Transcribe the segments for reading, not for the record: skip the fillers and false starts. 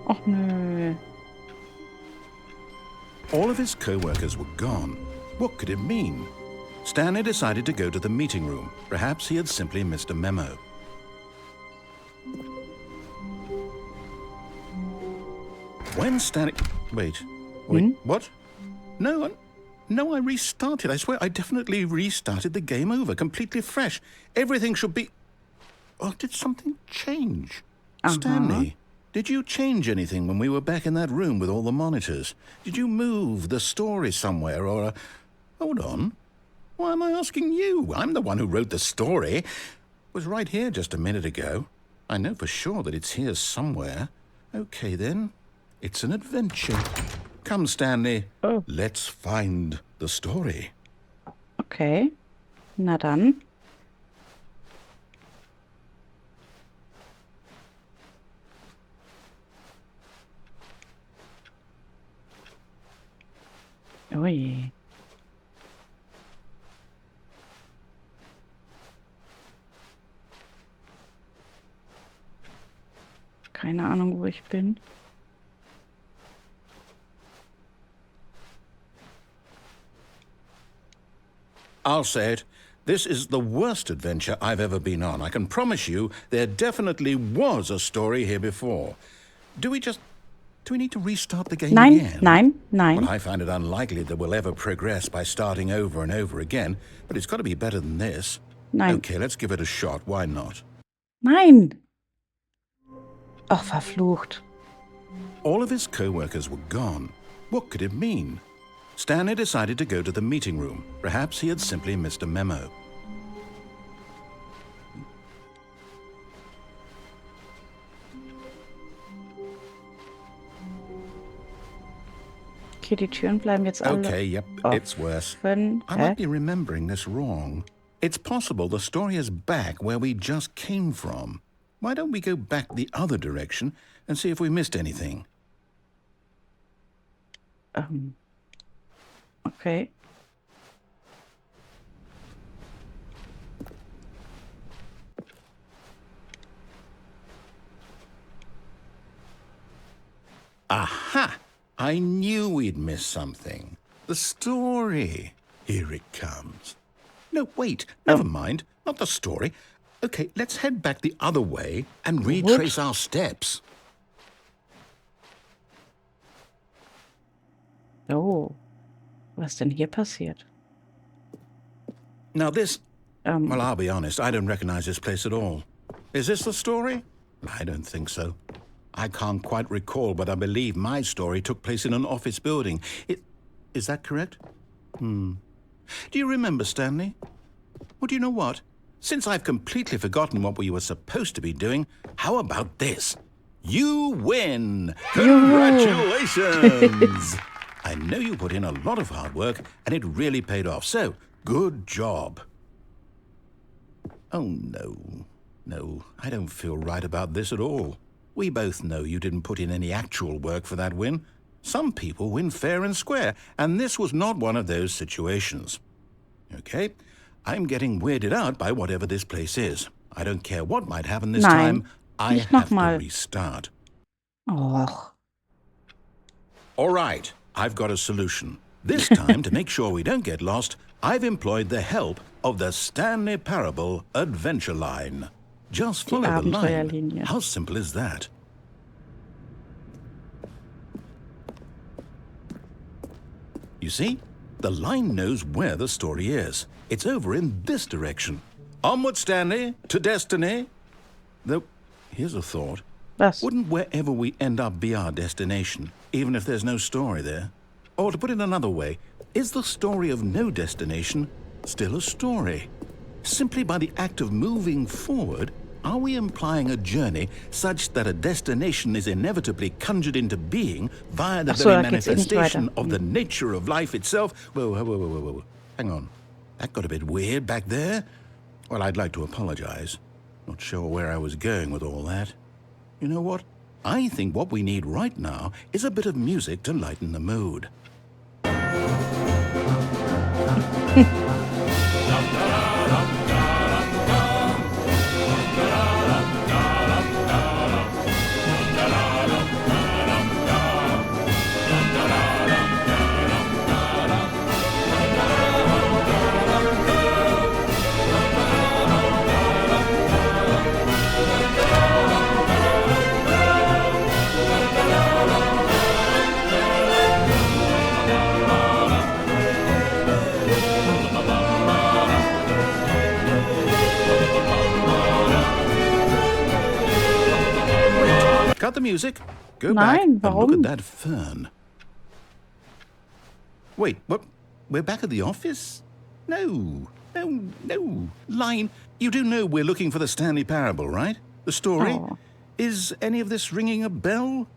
Och nö. All of his co-workers were gone. What could it mean? Stanley decided to go to the meeting room. Perhaps he had simply missed a memo. When Stanley... Wait, what? No, I restarted. I swear, I definitely restarted the game over, completely fresh. Everything should be... Oh, did something change? Stanley, did you change anything when we were back in that room with all the monitors? Did you move the story somewhere, or... Hold on. Why am I asking you? I'm the one who wrote the story. It was right here just a minute ago. I know for sure that it's here somewhere. Okay, then. It's an adventure. Come, Stanley. Oh. Let's find the story. Okay. Na dann. Oh je. Keine Ahnung, wo ich bin. I'll say it. This is the worst adventure I've ever been on. I can promise you there definitely was a story here before. Do we need to restart the game again? Nein. Well, I find it unlikely that we'll ever progress by starting over and over again, but it's got to be better than this. Nein. Okay, let's give it a shot. Why not? Nein. Ach, verflucht. All of his co-workers were gone. What could it mean? Stanley decided to go to the meeting room. Perhaps he had simply missed a memo. Okay, die Türen bleiben jetzt alle Okay, yep, it's worse. offen. I might be remembering this wrong. It's possible the story is back where we just came from. Why don't we go back the other direction and see if we missed anything? Okay. Aha! I knew we'd miss something. The story. Here it comes. No, wait, never mind. Not the story. Okay, let's head back the other way and retrace our steps. Oh. Was denn hier passiert? Now this... Well, I'll be honest, I don't recognize this place at all. Is this the story? I don't think so. I can't quite recall, but I believe my story took place in an office building. Is that correct? Do you remember, Stanley? Well, do you know what? Since I've completely forgotten what we were supposed to be doing, how about this? You win! Congratulations! I know you put in a lot of hard work, and it really paid off, so good job. Oh, no, I don't feel right about this at all. We both know you didn't put in any actual work for that win. Some people win fair and square, and this was not one of those situations. Okay, I'm getting weirded out by whatever this place is. I don't care what might happen this time. I have to restart. Oh. All right, I've got a solution. This time, to make sure we don't get lost, I've employed the help of the Stanley Parable Adventure Line. Just follow the line. How simple is that? You see, the line knows where the story is. It's over in this direction. Onward, Stanley, to destiny. Though, here's a thought. Wouldn't wherever we end up be our destination, even if there's no story there? Or to put it another way, is the story of no destination still a story? Simply by the act of moving forward, are we implying a journey such that a destination is inevitably conjured into being via the very manifestation of the nature of life itself? Whoa. Hang on. That got a bit weird back there. Well, I'd like to apologize. Not sure where I was going with all that. You know what? I think what we need right now is a bit of music to lighten the mood. music. Go Nein, back and look at warum? that fern. Wait, what? We're back at the office? No. Line, you do know we're looking for the Stanley Parable, right? The story? Oh, Is any of this ringing a bell?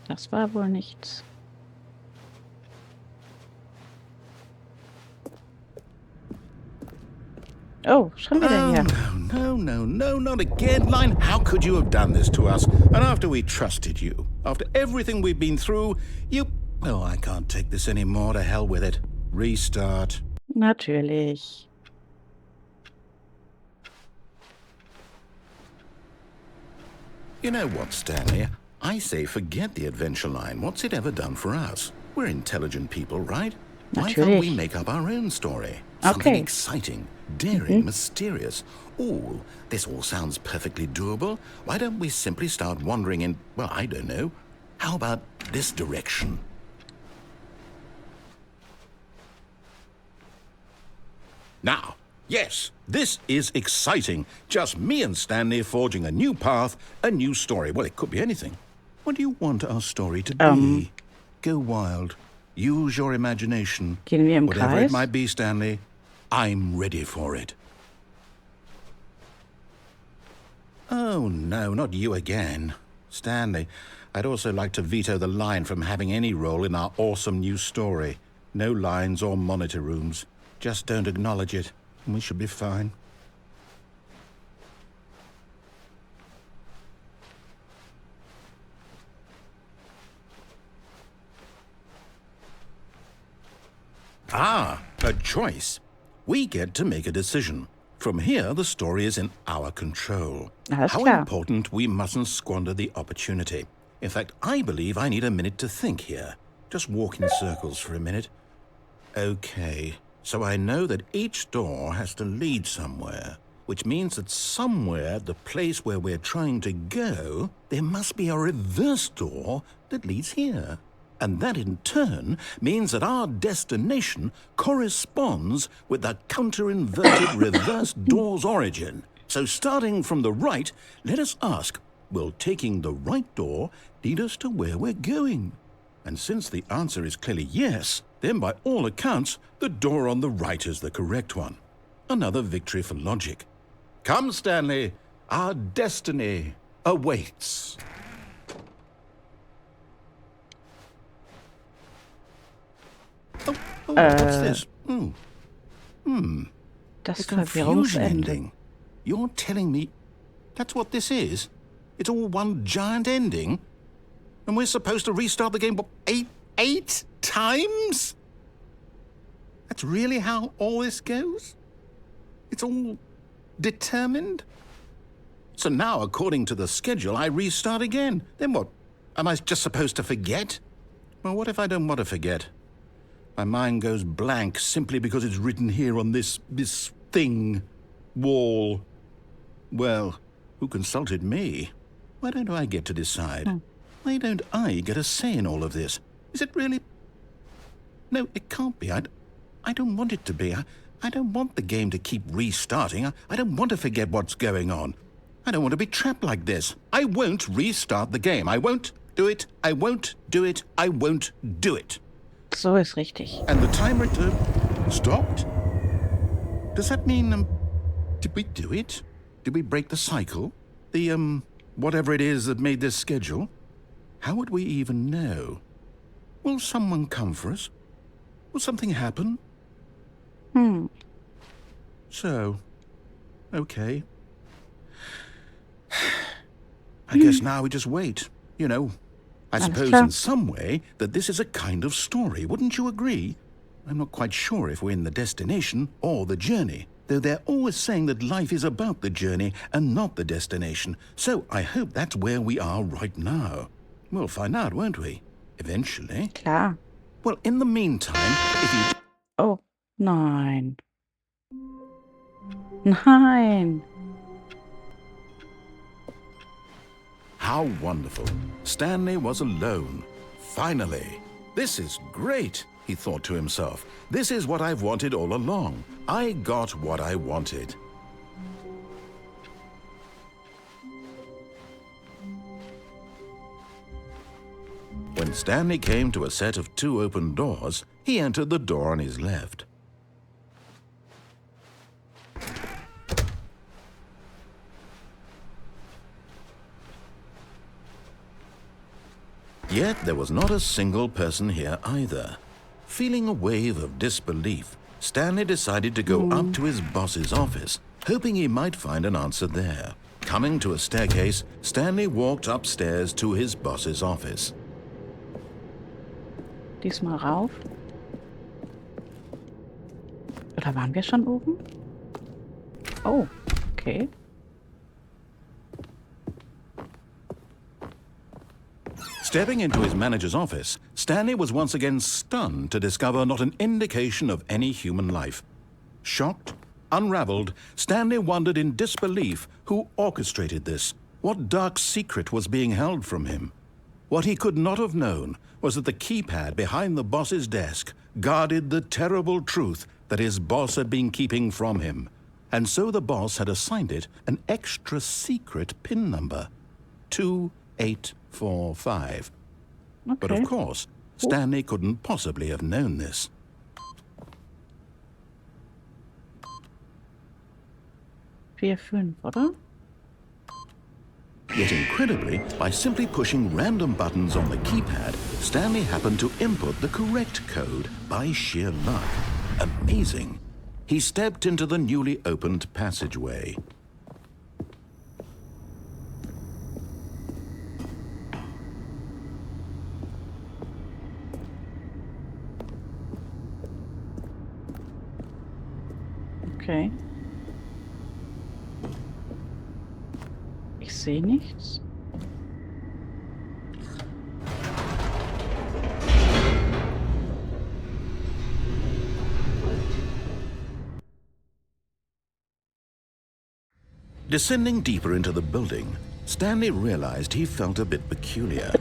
das war wohl nichts. Oh, schon wieder Oh, hier. no, not again. Line, how could you have done this to us? And after we trusted you, after everything we've been through, you... Oh, I can't take this anymore. To hell with it. Restart. Natürlich. You know what, Stanley? I say forget the adventure line. What's it ever done for us? We're intelligent people, right? Why can't we Natürlich. make up our own story? Something Okay. exciting, daring, mysterious. This all sounds perfectly doable. Why don't we simply start wandering in, well, I don't know. How about this direction? Now, yes, this is exciting. Just me and Stanley forging a new path, a new story. Well, it could be anything. What do you want our story to be? Go wild. Use your imagination. Gehen wir im Whatever it Kreis? might be, Stanley, I'm ready for it. Oh, no, not you again. Stanley, I'd also like to veto the line from having any role in our awesome new story. No lines or monitor rooms. Just don't acknowledge it, and we should be fine. Ah, a choice. We get to make a decision. From here, the story is in our control. Alles How klar. important we mustn't squander the opportunity. In fact, I believe I need a minute to think here. Just walk in circles for a minute. Okay, so I know that each door has to lead somewhere, which means that somewhere at the place where we're trying to go, there must be a reverse door that leads here. And that in turn means that our destination corresponds with the counter-inverted reverse door's origin. So starting from the right, let us ask, will taking the right door lead us to where we're going? And since the answer is clearly yes, then by all accounts, the door on the right is the correct one. Another victory for logic. Come, Stanley, our destiny awaits. Oh, what's this? Das The confusion Verwirrungsende. ending. You're telling me that's what this is? It's all one giant ending? And we're supposed to restart the game, what, eight times? That's really how all this goes? It's all determined? So now, according to the schedule, I restart again. Then what? Am I just supposed to forget? Well, what if I don't want to forget? My mind goes blank simply because it's written here on this thing, wall. Well, who consulted me? Why don't I get to decide? Why don't I get a say in all of this? Is it really? No, it can't be. I don't want it to be. I don't want the game to keep restarting. I don't want to forget what's going on. I don't want to be trapped like this. I won't restart the game. I won't do it. I won't do it. I won't do it. So ist richtig. And the timer stopped? Does that mean, did we do it? Did we break the cycle? The, whatever it is that made this schedule? How would we even know? Will someone come for us? Will something happen? So, okay. I guess now we just wait, you know. I Alles suppose klar. in some way that this is a kind of story, wouldn't you agree? I'm not quite sure if we're in the destination or the journey, though they're always saying that life is about the journey and not the destination. So I hope that's where we are right now. We'll find out, won't we? Eventually. Klar. Well, in the meantime, if you... Oh, nein. Nein. How wonderful. Stanley was alone. Finally. This is great. he thought to himself. This is what I've wanted all along. I got what I wanted. When Stanley came to a set of 2 open doors, he entered the door on his left. Yet there was not a single person here either. Feeling a wave of disbelief, Stanley decided to go up to his boss's office, hoping he might find an answer there. Coming to a staircase, Stanley walked upstairs to his boss's office. Diesmal rauf. Oder waren wir schon oben? Oh, okay. Stepping into his manager's office, Stanley was once again stunned to discover not an indication of any human life. Shocked, unraveled, Stanley wondered in disbelief who orchestrated this, what dark secret was being held from him. What he could not have known was that the keypad behind the boss's desk guarded the terrible truth that his boss had been keeping from him. And so the boss had assigned it an extra secret PIN number, 2845. Okay. But of course, Stanley couldn't possibly have known this. 4, 5, oder? Yet incredibly, by simply pushing random buttons on the keypad, Stanley happened to input the correct code by sheer luck. Amazing. He stepped into the newly opened passageway. Okay. Ich sehe nichts. Descending deeper into the building, Stanley realized he felt a bit peculiar.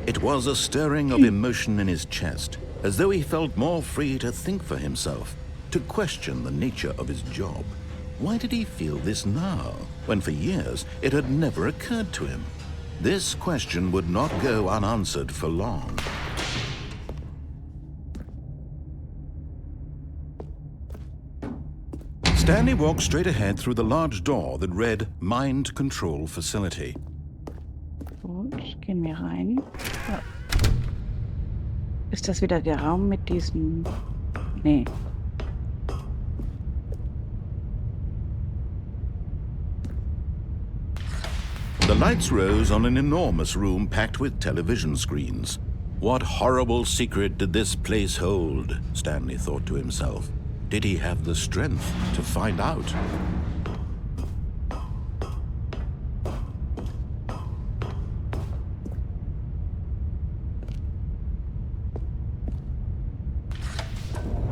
It was a stirring of emotion in his chest, as though he felt more free to think for himself, to question the nature of his job. Why did he feel this now, when for years it had never occurred to him? This question would not go unanswered for long. Stanley walked straight ahead through the large door that read Mind Control Facility. Gut, gehen wir rein. Ja. Ist das wieder der Raum mit diesen... Nee. The lights rose on an enormous room packed with television screens. What horrible secret did this place hold? Stanley thought to himself. Did he have the strength to find out?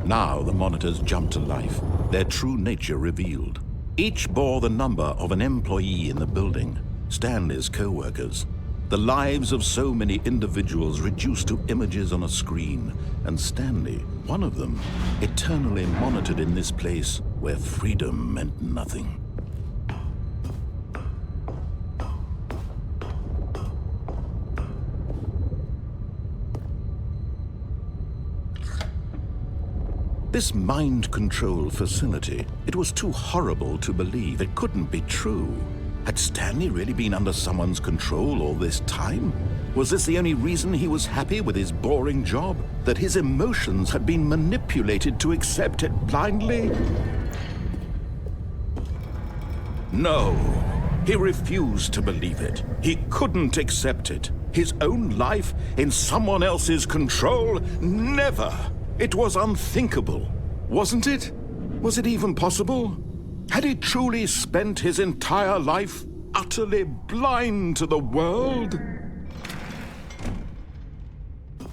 Now the monitors jumped to life, their true nature revealed. Each bore the number of an employee in the building. Stanley's co-workers, the lives of so many individuals reduced to images on a screen, and Stanley, one of them, eternally monitored in this place where freedom meant nothing. This mind control facility, it was too horrible to believe. It couldn't be true. Had Stanley really been under someone's control all this time? Was this the only reason he was happy with his boring job? That his emotions had been manipulated to accept it blindly? No, he refused to believe it. He couldn't accept it. His own life in someone else's control? Never! It was unthinkable, wasn't it? Was it even possible? Had he truly spent his entire life utterly blind to the world?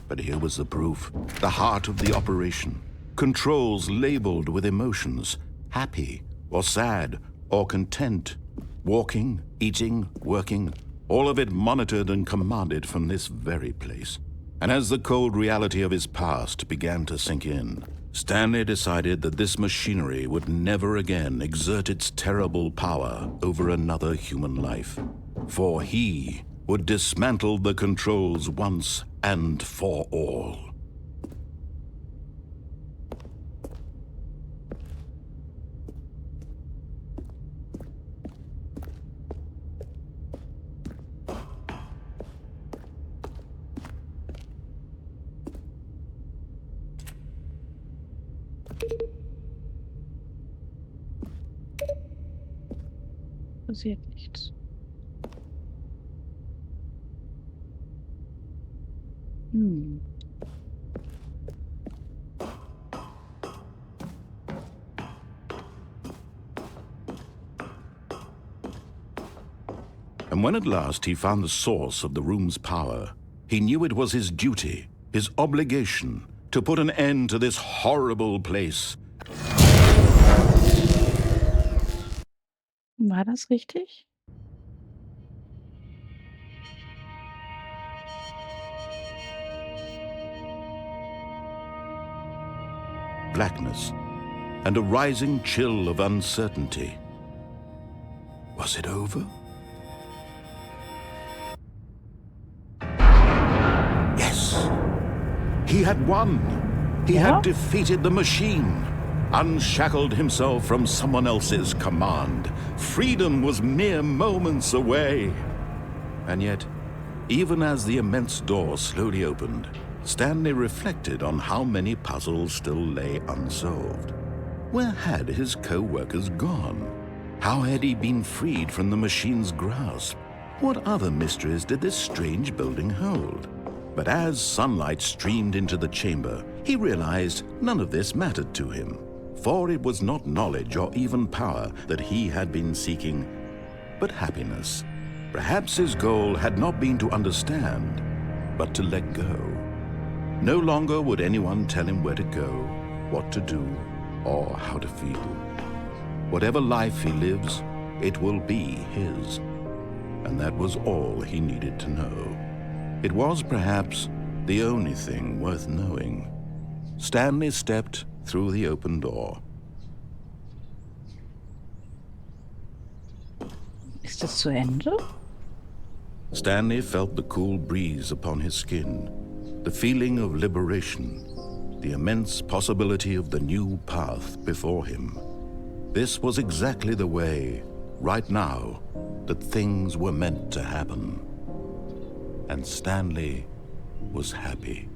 But here was the proof, the heart of the operation. Controls labeled with emotions, happy or sad or content. Walking, eating, working, all of it monitored and commanded from this very place. And as the cold reality of his past began to sink in, Stanley decided that this machinery would never again exert its terrible power over another human life. For he would dismantle the controls once and for all. Passiert nichts. And when at last he found the source of the room's power, he knew it was his duty, his obligation, to put an end to this horrible place. War das richtig? Blackness and a rising chill of uncertainty. Was it over? Yes! He had won! He had defeated the machine, unshackled himself from someone else's command. Freedom was mere moments away. And yet, even as the immense door slowly opened, Stanley reflected on how many puzzles still lay unsolved. Where had his co-workers gone? How had he been freed from the machine's grasp? What other mysteries did this strange building hold? But as sunlight streamed into the chamber, he realized none of this mattered to him. For it was not knowledge or even power that he had been seeking, but happiness. Perhaps his goal had not been to understand, but to let go. No longer would anyone tell him where to go, what to do, or how to feel. Whatever life he lives, it will be his. And that was all he needed to know. It was perhaps the only thing worth knowing. Stanley stepped through the open door. Ist das zu Ende? Stanley felt the cool breeze upon his skin, the feeling of liberation, the immense possibility of the new path before him. This was exactly the way, right now, that things were meant to happen. And Stanley was happy.